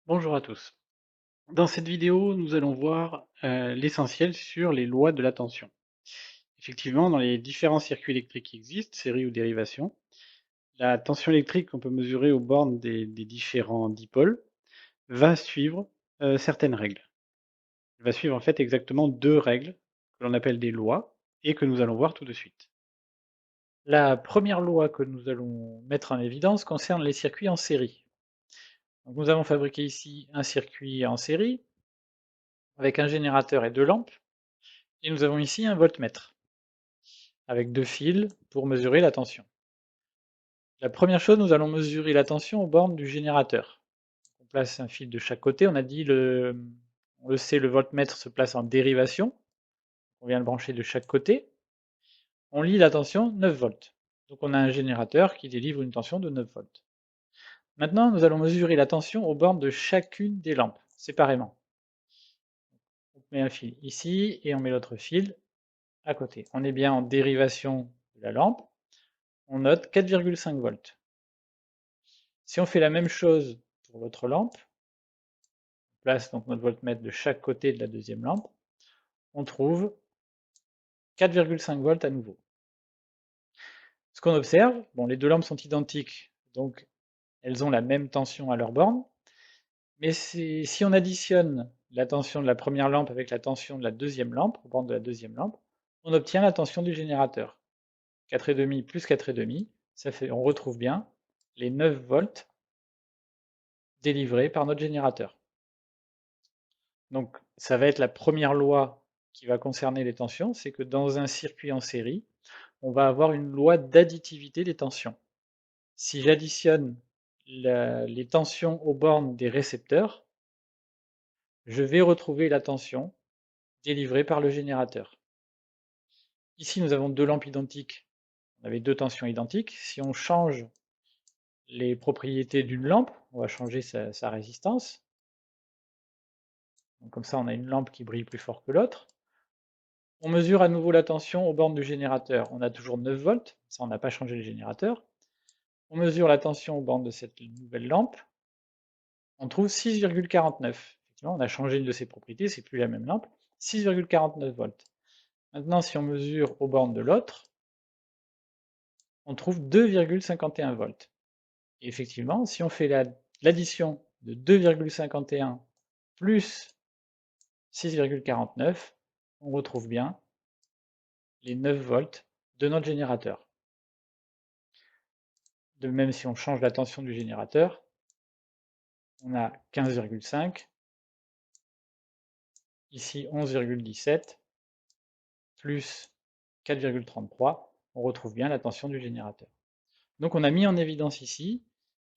Bonjour à tous. Dans cette vidéo, nous allons voir l'essentiel sur les lois de la tension. Effectivement, dans les différents circuits électriques qui existent, série ou dérivation, la tension électrique qu'on peut mesurer aux bornes des différents dipôles va suivre certaines règles. Elle va suivre en fait exactement deux règles que l'on appelle des lois et que nous allons voir tout de suite. La première loi que nous allons mettre en évidence concerne les circuits en série. Donc, nous avons fabriqué ici un circuit en série avec un générateur et deux lampes. Et nous avons ici un voltmètre, avec deux fils pour mesurer la tension. La première chose, nous allons mesurer la tension aux bornes du générateur. On place un fil de chaque côté, on a dit, on le sait, le voltmètre se place en dérivation, on vient le brancher de chaque côté. On lit la tension 9 volts. Donc on a un générateur qui délivre une tension de 9 volts. Maintenant, nous allons mesurer la tension aux bornes de chacune des lampes, séparément. On met un fil ici et on met l'autre fil à côté. On est bien en dérivation de la lampe. On note 4,5 volts. Si on fait la même chose pour l'autre lampe, on place donc notre voltmètre de chaque côté de la deuxième lampe, on trouve 4,5 volts à nouveau. Ce qu'on observe, bon, les deux lampes sont identiques, donc elles ont la même tension à leur borne, mais si on additionne la tension de la première lampe avec la tension de la deuxième lampe, aux bornes de la deuxième lampe, on obtient la tension du générateur. 4,5 plus 4,5, ça fait, on retrouve bien les 9 volts délivrés par notre générateur. Donc ça va être la première loi qui va concerner les tensions, c'est que dans un circuit en série, on va avoir une loi d'additivité des tensions. Si j'additionne les tensions aux bornes des récepteurs, je vais retrouver la tension délivrée par le générateur. Ici, nous avons deux lampes identiques, on avait deux tensions identiques. Si on change les propriétés d'une lampe, on va changer sa résistance. Donc comme ça, on a une lampe qui brille plus fort que l'autre. On mesure à nouveau la tension aux bornes du générateur. On a toujours 9 volts, ça on n'a pas changé le générateur. On mesure la tension aux bornes de cette nouvelle lampe. On trouve 6,49. Effectivement, on a changé une de ses propriétés, c'est plus la même lampe. 6,49 volts. Maintenant, si on mesure aux bornes de l'autre, on trouve 2,51 volts. Et effectivement, si on fait l'addition de 2,51 plus 6,49, on retrouve bien les 9 volts de notre générateur. De même, si on change la tension du générateur, on a 15,5, ici 11,17, plus 4,33, on retrouve bien la tension du générateur. Donc on a mis en évidence ici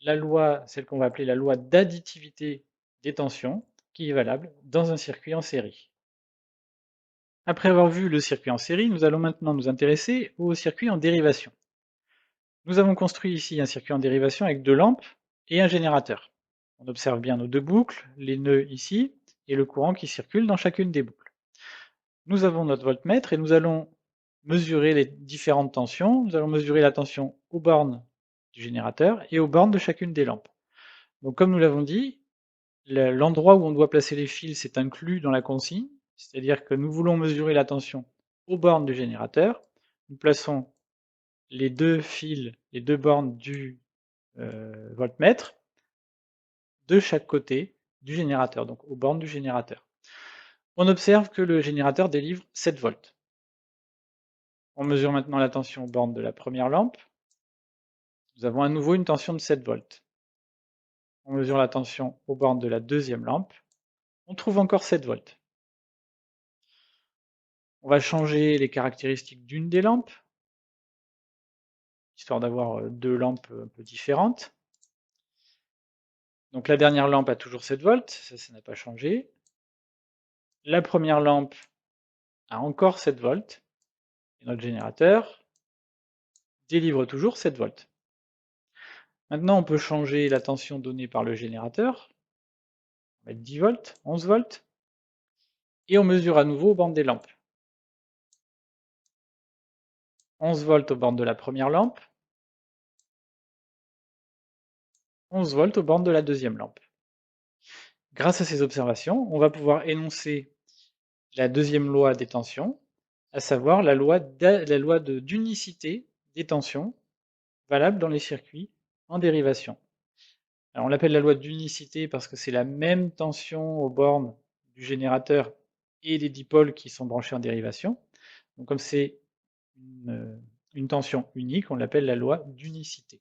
la loi, celle qu'on va appeler la loi d'additivité des tensions, qui est valable dans un circuit en série. Après avoir vu le circuit en série, nous allons maintenant nous intéresser au circuit en dérivation. Nous avons construit ici un circuit en dérivation avec deux lampes et un générateur. On observe bien nos deux boucles, les nœuds ici, et le courant qui circule dans chacune des boucles. Nous avons notre voltmètre et nous allons mesurer les différentes tensions. Nous allons mesurer la tension aux bornes du générateur et aux bornes de chacune des lampes. Donc comme nous l'avons dit, l'endroit où on doit placer les fils est inclus dans la consigne, c'est-à-dire que nous voulons mesurer la tension aux bornes du générateur. Nous plaçons les deux fils, les deux bornes du voltmètre de chaque côté du générateur, donc aux bornes du générateur. On observe que le générateur délivre 7 volts. On mesure maintenant la tension aux bornes de la première lampe. Nous avons à nouveau une tension de 7 volts. On mesure la tension aux bornes de la deuxième lampe. On trouve encore 7 volts. On va changer les caractéristiques d'une des lampes, histoire d'avoir deux lampes un peu différentes. Donc la dernière lampe a toujours 7 volts, ça n'a pas changé. La première lampe a encore 7 volts. Et notre générateur délivre toujours 7 volts. Maintenant, on peut changer la tension donnée par le générateur. On va mettre 10 volts, 11 volts. Et on mesure à nouveau aux bornes des lampes. 11 volts aux bornes de la première lampe. 11 volts aux bornes de la deuxième lampe. Grâce à ces observations, on va pouvoir énoncer la deuxième loi des tensions, à savoir la loi d'unicité des tensions valable dans les circuits en dérivation. Alors on l'appelle la loi d'unicité parce que c'est la même tension aux bornes du générateur et des dipôles qui sont branchés en dérivation. Donc comme c'est une tension unique, on l'appelle la loi d'unicité.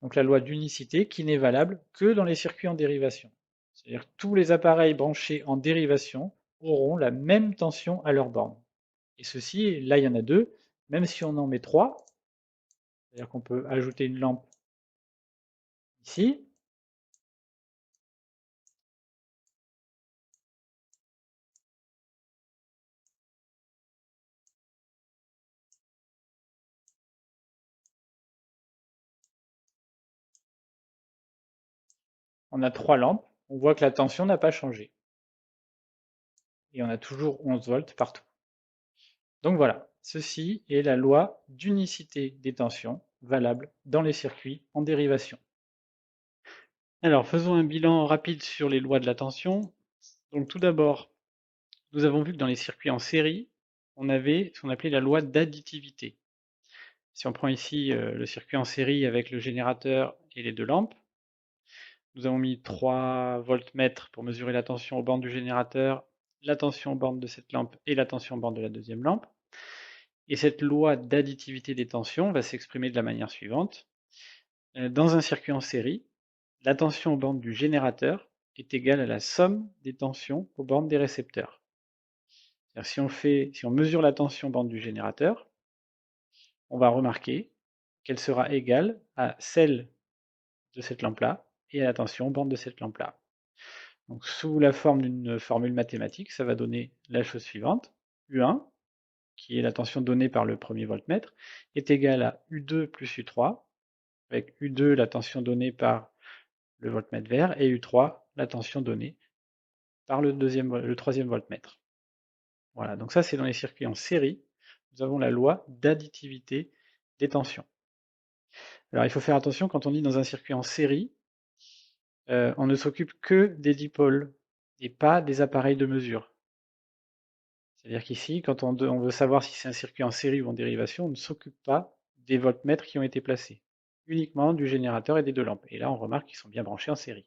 Donc la loi d'unicité qui n'est valable que dans les circuits en dérivation. C'est-à-dire que tous les appareils branchés en dérivation auront la même tension à leur borne. Et ceci, là il y en a deux, même si on en met trois, c'est-à-dire qu'on peut ajouter une lampe ici, on a trois lampes, on voit que la tension n'a pas changé. Et on a toujours 11 volts partout. Donc voilà, ceci est la loi d'unicité des tensions valable dans les circuits en dérivation. Alors faisons un bilan rapide sur les lois de la tension. Donc tout d'abord, nous avons vu que dans les circuits en série, on avait ce qu'on appelait la loi d'additivité. Si on prend ici le circuit en série avec le générateur et les deux lampes, nous avons mis 3 voltmètres pour mesurer la tension aux bornes du générateur, la tension aux bornes de cette lampe et la tension aux bornes de la deuxième lampe. Et cette loi d'additivité des tensions va s'exprimer de la manière suivante. Dans un circuit en série, la tension aux bornes du générateur est égale à la somme des tensions aux bornes des récepteurs. Si on mesure la tension aux bornes du générateur, on va remarquer qu'elle sera égale à celle de cette lampe-là et à la tension aux bornes de cette lampe-là. Donc, sous la forme d'une formule mathématique, ça va donner la chose suivante. U1, qui est la tension donnée par le premier voltmètre, est égale à U2 plus U3, avec U2 la tension donnée par le voltmètre vert et U3 la tension donnée par le troisième voltmètre. Voilà, donc ça c'est dans les circuits en série. Nous avons la loi d'additivité des tensions. Alors il faut faire attention quand on dit dans un circuit en série, on ne s'occupe que des dipôles et pas des appareils de mesure. C'est-à-dire qu'ici, quand on veut savoir si c'est un circuit en série ou en dérivation, on ne s'occupe pas des voltmètres qui ont été placés, uniquement du générateur et des deux lampes. Et là, on remarque qu'ils sont bien branchés en série.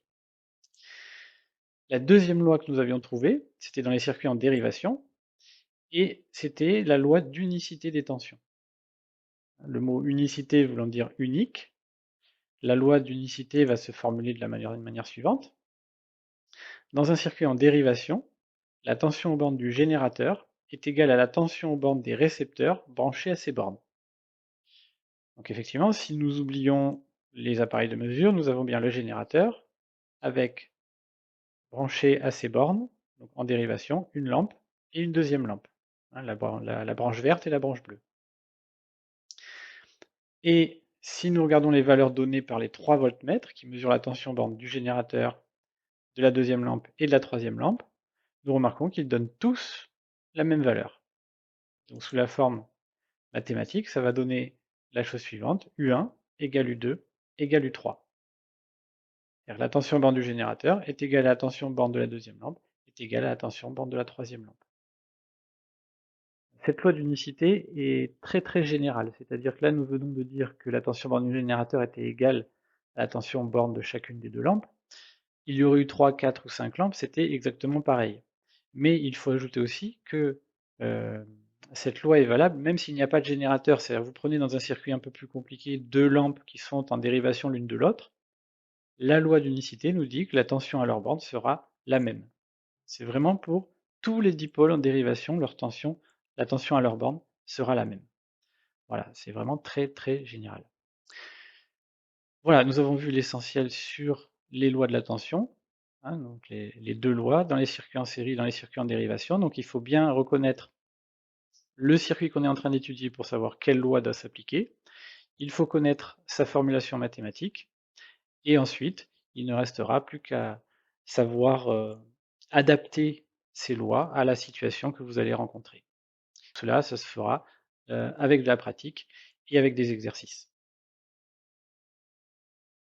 La deuxième loi que nous avions trouvée, c'était dans les circuits en dérivation, et c'était la loi d'unicité des tensions. Le mot unicité voulant dire unique, la loi d'unicité va se formuler de la manière suivante. Dans un circuit en dérivation, la tension aux bornes du générateur est égale à la tension aux bornes des récepteurs branchés à ces bornes. Donc effectivement, si nous oublions les appareils de mesure, nous avons bien le générateur avec branché à ces bornes, donc en dérivation, une lampe et une deuxième lampe, hein, la branche verte et la branche bleue. Et si nous regardons les valeurs données par les 3 voltmètres qui mesurent la tension borne du générateur, de la deuxième lampe et de la troisième lampe, nous remarquons qu'ils donnent tous la même valeur. Donc sous la forme mathématique, ça va donner la chose suivante, U1 égale U2 égale U3. La tension borne du générateur est égale à la tension borne de la deuxième lampe, est égale à la tension borne de la troisième lampe. Cette loi d'unicité est très très générale, c'est-à-dire que là nous venons de dire que la tension borne du générateur était égale à la tension borne de chacune des deux lampes. Il y aurait eu 3, 4 ou 5 lampes, c'était exactement pareil. Mais il faut ajouter aussi que cette loi est valable même s'il n'y a pas de générateur, c'est-à-dire vous prenez dans un circuit un peu plus compliqué deux lampes qui sont en dérivation l'une de l'autre, la loi d'unicité nous dit que la tension à leur borne sera la même. C'est vraiment pour tous les dipôles en dérivation, la tension à leur borne sera la même. Voilà, c'est vraiment très très général. Voilà, nous avons vu l'essentiel sur les lois de la tension, hein, donc les deux lois dans les circuits en série, dans les circuits en dérivation. Donc il faut bien reconnaître le circuit qu'on est en train d'étudier pour savoir quelle loi doit s'appliquer. Il faut connaître sa formulation mathématique. Et ensuite, il ne restera plus qu'à savoir adapter ces lois à la situation que vous allez rencontrer. Cela, ça se fera avec de la pratique et avec des exercices.